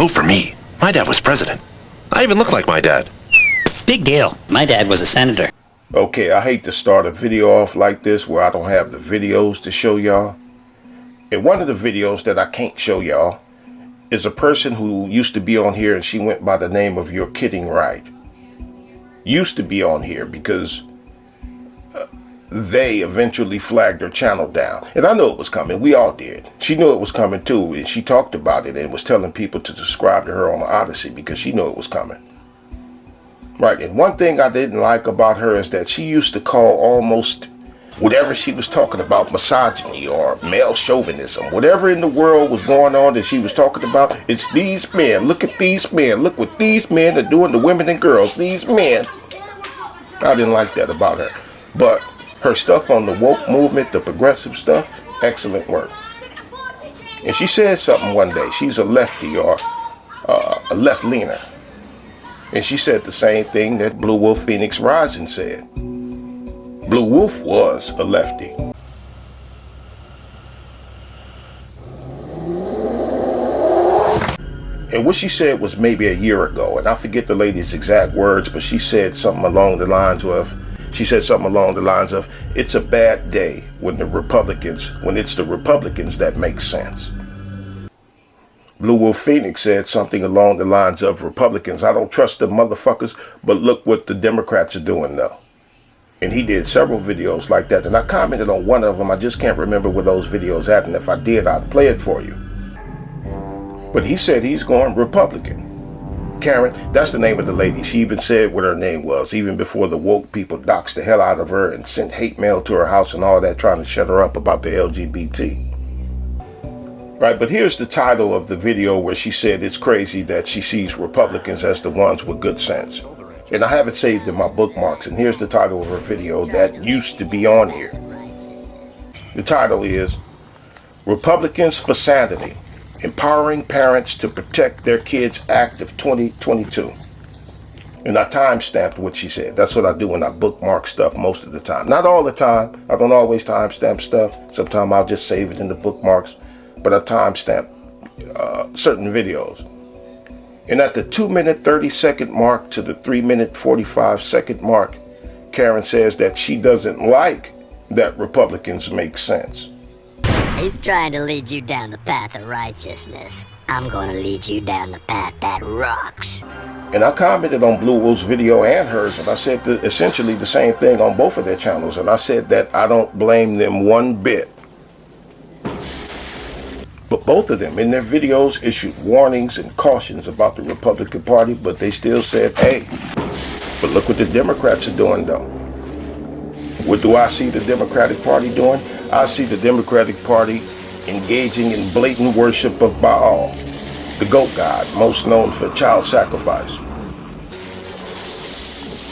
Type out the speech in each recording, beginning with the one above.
vote for me. My dad was president. I even look like my dad. Big deal. My dad was a senator. Okay, I hate to start a video off like this where I don't have the videos to show y'all. And one of the videos that I can't show y'all is a person who used to be on here, and she went by the name of You're Kidding Right. Used to be on here because they eventually flagged her channel down. And I know it was coming. We all did. She knew it was coming too, and she talked about it and was telling people to subscribe to her on the Odyssey because she knew it was coming. Right, and one thing I didn't like about her is that she used to call almost whatever she was talking about misogyny or male chauvinism. Whatever in the world was going on that she was talking about, it's these men. Look at these men. Look what these men are doing to women and girls. These men. I didn't like that about her. But her stuff on the woke movement, the progressive stuff, excellent work. And she said something one day. She's a lefty or a left-leaner. And she said the same thing that Blue Wolf Phoenix Rising said. Blue Wolf was a lefty. And what she said was maybe a year ago, and I forget the lady's exact words, but she said something along the lines of, it's a bad day when it's the Republicans that make sense. Blue Wolf Phoenix said something along the lines of, Republicans, I don't trust them motherfuckers, but look what the Democrats are doing though. And he did several videos like that, and I commented on one of them. I just can't remember where those videos at, and if I did, I'd play it for you. But he said he's going Republican. Karen, that's the name of the lady. She even said what her name was, even before the woke people doxed the hell out of her and sent hate mail to her house and all that, trying to shut her up about the LGBT. Right, but here's the title of the video where she said it's crazy that she sees Republicans as the ones with good sense. And I have it saved in my bookmarks, and here's the title of her video that used to be on here. The title is Republicans for Sanity, Empowering Parents to Protect Their Kids Act of 2022. And I timestamped what she said. That's what I do when I bookmark stuff most of the time. Not all the time. I don't always timestamp stuff. Sometimes I'll just save it in the bookmarks. But I timestamp certain videos. And at the 2-minute 30-second mark to the 3-minute 45-second mark, Karen says that she doesn't like that Republicans make sense. He's trying to lead you down the path of righteousness. I'm going to lead you down the path that rocks. And I commented on Blue Wolf's video and hers, and I said essentially the same thing on both of their channels. And I said that I don't blame them one bit. But both of them in their videos issued warnings and cautions about the Republican Party, but they still said, hey, but look what the Democrats are doing though. What do I see the Democratic Party doing? I see the Democratic Party engaging in blatant worship of Baal, the goat god, most known for child sacrifice.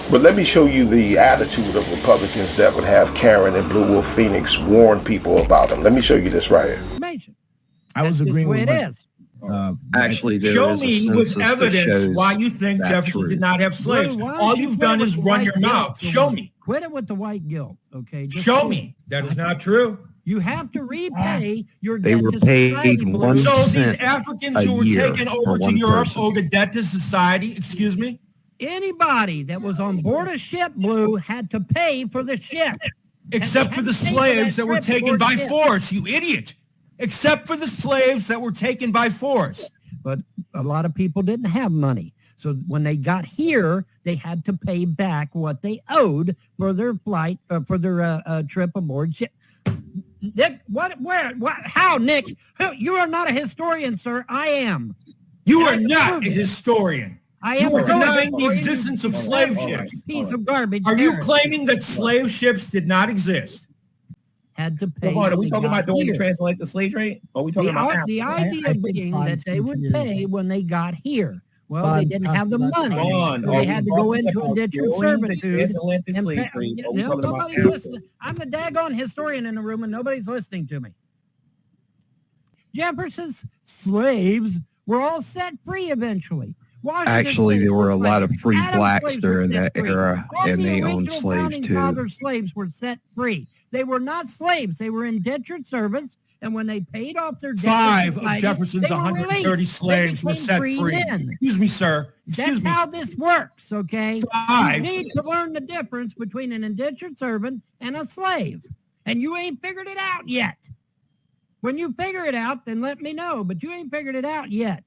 But let me show you the attitude of Republicans that would have Karen and Blue Wolf Phoenix warn people about them. Let me show you this right here. I was agreeing with it. Actually, show me with evidence why you think Jefferson did not have slaves. All you've done is run your mouth. Show me. Quit it with the white guilt, okay? Show me. That is not true. You have to repay your debt. They were paid 1 So cent these Africans who were taken over to Europe owed a debt to society. Excuse me? Anybody that was on board a ship, Blue, had to pay for the ship. Except for the slaves that were taken by force, you idiot. Except for the slaves that were taken by force. But a lot of people didn't have money. So when they got here, they had to pay back what they owed for their flight, for their trip aboard ship. Nick, how, Nick? You are not a historian, sir. I am. You are not a historian. I am. You are denying the existence of slave ships. Piece of garbage. Are you claiming that slave ships did not exist? Had to pay. Are we talking about the way you translate the slave rate? Or are we talking about the idea being that they would pay when they got here? Well, they didn't have the money. So they had to go into indentured servitude. Nobody's listening. I'm the daggone historian in the room, and nobody's listening to me. Jefferson's slaves were all set free eventually. Actually, there were a lot of free blacks during that era, and they owned slaves too. Slaves were set free. They were not slaves. They were indentured servants, And when they paid off their debt, 5 of Jefferson's 130 slaves were set free. Men. Excuse me, sir. Excuse That's me. how this works, okay? 5. You need to learn the difference between an indentured servant and a slave. And you ain't figured it out yet. When you figure it out, then let me know. But you ain't figured it out yet.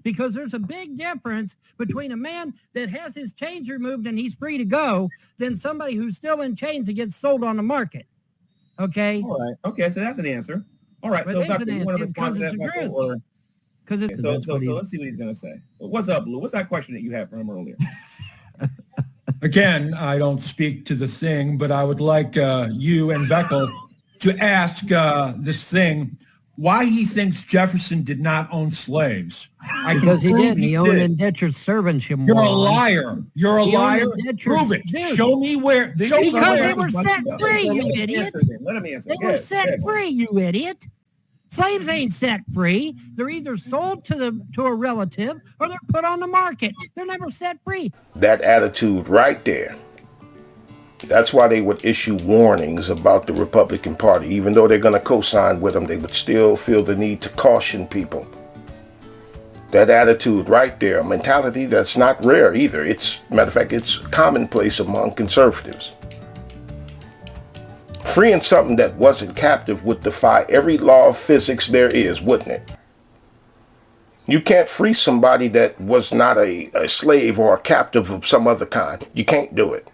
Because there's a big difference between a man that has his chains removed and he's free to go than somebody who's still in chains and gets sold on the market. Okay? All right. Okay, so that's an answer. All right. But So, it is Doctor, an you want to answer, respond to 'cause that, it's the Michael? truth. Or Because okay, so let's see what he's going to say. What's up, Blue? What's that question that you had for him earlier? Again, I don't speak to the thing, but I would like you and Beckel to ask this thing why he thinks Jefferson did not own slaves. Because he didn't. He owned indentured servants. You're a liar. You're a liar. Prove it. Dude. Show me where. Show me Because where. they were set free, you idiot. Let him answer. They were set free, you idiot. Slaves ain't set free. They're either sold to a relative or they're put on the market. They're never set free. That attitude right there. That's why they would issue warnings about the Republican Party. Even though they're going to co-sign with them, they would still feel the need to caution people. That attitude right there, a mentality that's not rare either. Matter of fact, it's commonplace among conservatives. Freeing something that wasn't captive would defy every law of physics there is, wouldn't it? You can't free somebody that was not a slave or a captive of some other kind. You can't do it.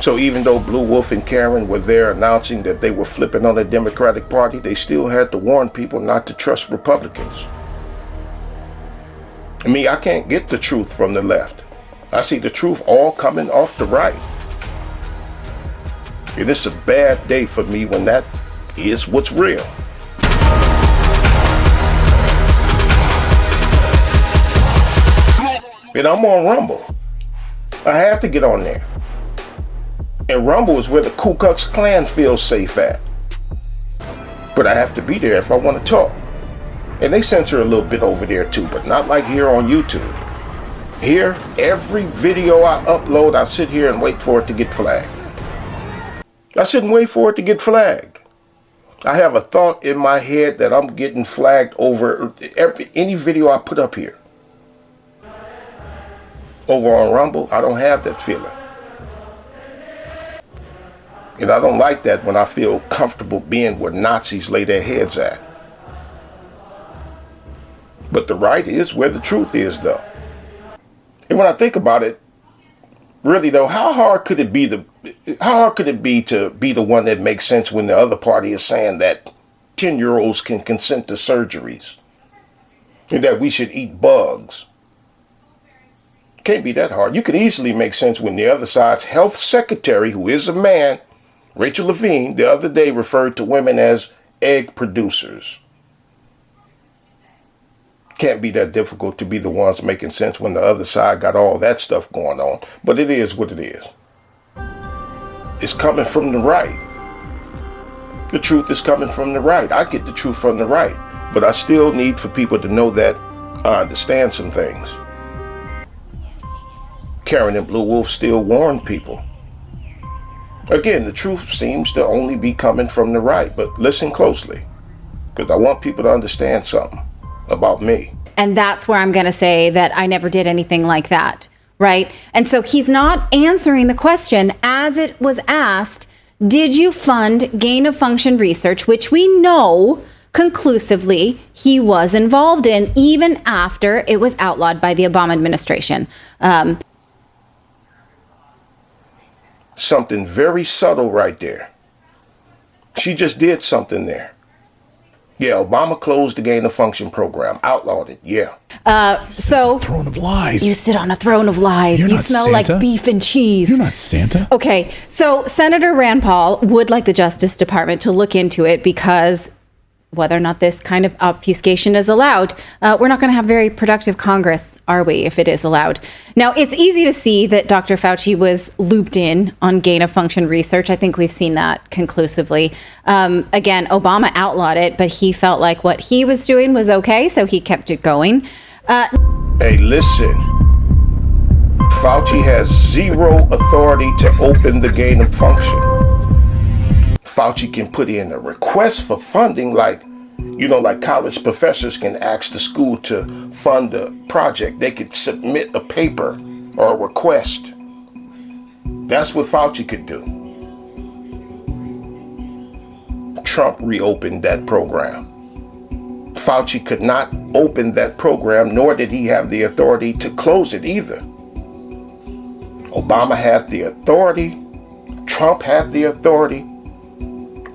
So even though Blue Wolf and Karen were there announcing that they were flipping on the Democratic Party, they still had to warn people not to trust Republicans. I can't get the truth from the left. I see the truth all coming off the right. And it's a bad day for me when that is what's real. And I'm on Rumble. I have to get on there. And Rumble is where the Ku Klux Klan feels safe at. But I have to be there if I want to talk. And they censor a little bit over there too, but not like here on YouTube. Here, every video I upload, I sit here and wait for it to get flagged. I sit and wait for it to get flagged. I have a thought in my head that I'm getting flagged over any video I put up here. Over on Rumble, I don't have that feeling. And I don't like that when I feel comfortable being where Nazis lay their heads at. But the right is where the truth is, though. And when I think about it, really though, how hard could it be to be the one that makes sense when the other party is saying that 10-year-olds can consent to surgeries and that we should eat bugs? Can't be that hard. You could easily make sense when the other side's health secretary, who is a man, Rachel Levine, the other day referred to women as egg producers. Can't be that difficult to be the ones making sense when the other side got all that stuff going on. But it is what it is. It's coming from the right. The truth is coming from the right. I get the truth from the right. But I still need for people to know that I understand some things. Karen and Blue Wolf still warn people. Again, the truth seems to only be coming from the right, but listen closely, because I want people to understand something about me. And that's where I'm going to say that I never did anything like that, right? And so he's not answering the question as it was asked, did you fund gain-of-function research, which we know conclusively he was involved in, even after it was outlawed by the Obama administration. Something very subtle right there. She just did something there. Yeah, Obama closed the gain-of-function program, outlawed it, yeah. So throne of lies. You sit on a throne of lies. You're you not smell Santa. like beef and cheese. You're not Santa. Okay, so Senator Rand Paul would like the Justice Department to look into it because whether or not this kind of obfuscation is allowed, we're not going to have very productive Congress, are we, if it is allowed? Now, it's easy to see that Dr. Fauci was looped in on gain-of-function research. I think we've seen that conclusively. Again, Obama outlawed it, but he felt like what he was doing was okay, so he kept it going. Hey, listen. Fauci has zero authority to open the gain-of-function. Fauci can put in a request for funding, like, you know, like college professors can ask the school to fund a project. They could submit a paper or a request. That's what Fauci could do. Trump reopened that program. Fauci could not open that program, nor did he have the authority to close it either. Obama had the authority, Trump had the authority,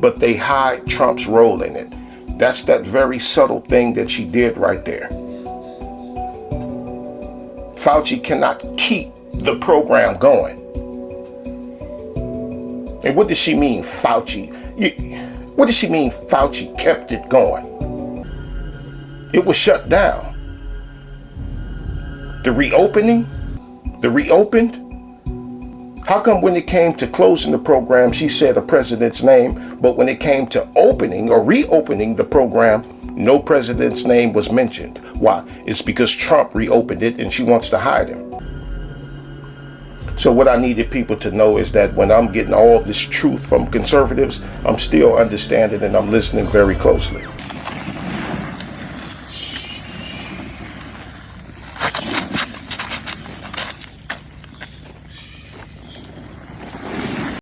but they hide Trump's role in it. That's that very subtle thing that she did right there. Fauci cannot keep the program going. And what does she mean, Fauci? What does she mean, Fauci kept it going? It was shut down. The reopened? How come when it came to closing the program, she said a president's name, but when it came to opening or reopening the program, no president's name was mentioned? Why? It's because Trump reopened it and she wants to hide him. So what I needed people to know is that when I'm getting all of this truth from conservatives, I'm still understanding and I'm listening very closely.